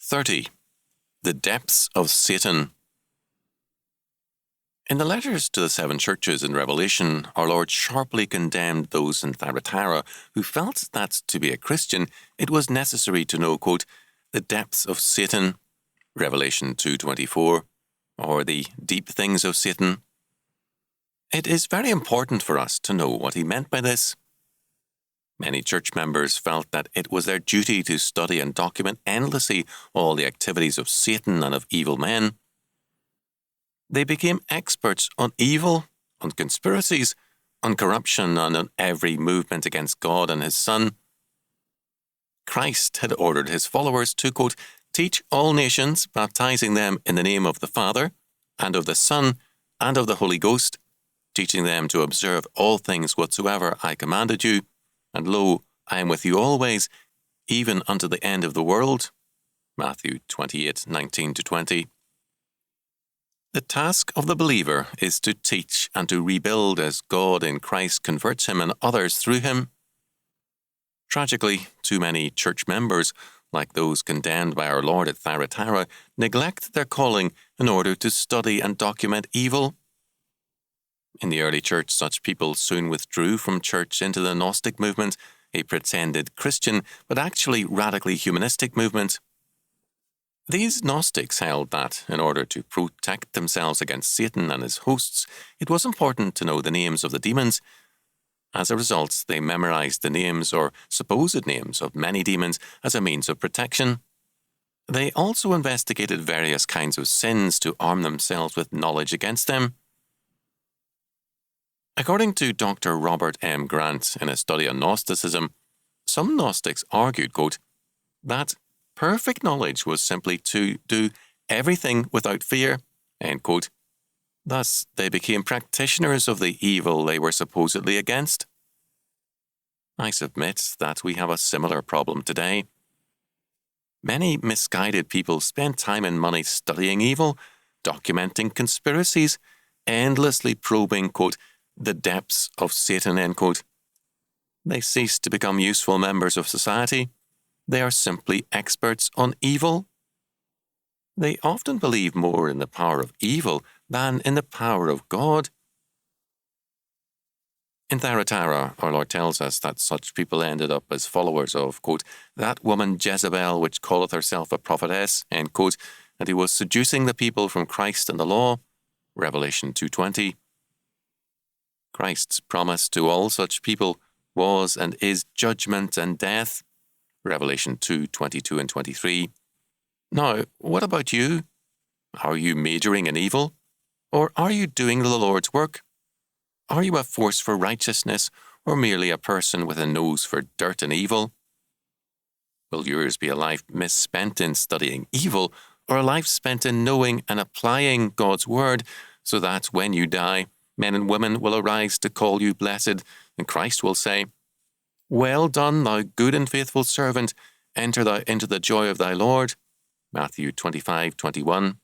30. The depths of Satan. In the letters to the 7 churches in Revelation, our Lord sharply condemned those in Thyatira who felt that to be a Christian it was necessary to know, quote, the depths of Satan, Revelation 2:24, or the deep things of Satan. It is very important for us to know what he meant by this. Many church members felt that it was their duty to study and document endlessly all the activities of Satan and of evil men. They became experts on evil, on conspiracies, on corruption, and on every movement against God and his Son. Christ had ordered his followers to, quote, teach all nations, baptizing them in the name of the Father, and of the Son, and of the Holy Ghost, teaching them to observe all things whatsoever I commanded you. And lo, I am with you always, even unto the end of the world. Matthew 28:19-20. The task of the believer is to teach and to rebuild as God in Christ converts him and others through him. Tragically, too many church members, like those condemned by our Lord at Thyatira, neglect their calling in order to study and document evil. In the early church, such people soon withdrew from church into the Gnostic movement, a pretended Christian but actually radically humanistic movement. These Gnostics held that, in order to protect themselves against Satan and his hosts, it was important to know the names of the demons. As a result, they memorized the names or supposed names of many demons as a means of protection. They also investigated various kinds of sins to arm themselves with knowledge against them. According to Dr. Robert M. Grant in a study on Gnosticism, some Gnostics argued, quote, that perfect knowledge was simply to do everything without fear, end quote. Thus, they became practitioners of the evil they were supposedly against. I submit that we have a similar problem today. Many misguided people spend time and money studying evil, documenting conspiracies, endlessly probing, quote, the depths of Satan, end quote. They cease to become useful members of society. They are simply experts on evil. They often believe more in the power of evil than in the power of God. In Thyatira, our Lord tells us that such people ended up as followers of, quote, that woman Jezebel which calleth herself a prophetess, end quote, and who was seducing the people from Christ and the law, Revelation 2:20. Christ's promise to all such people was and is judgment and death, Revelation 2:22 and 23. Now, what about you? Are you majoring in evil? Or are you doing the Lord's work? Are you a force for righteousness, or merely a person with a nose for dirt and evil? Will yours be a life misspent in studying evil, or a life spent in knowing and applying God's word, so that when you die, men and women will arise to call you blessed, and Christ will say, well done, thou good and faithful servant, enter thou into the joy of thy Lord, Matthew 25:21.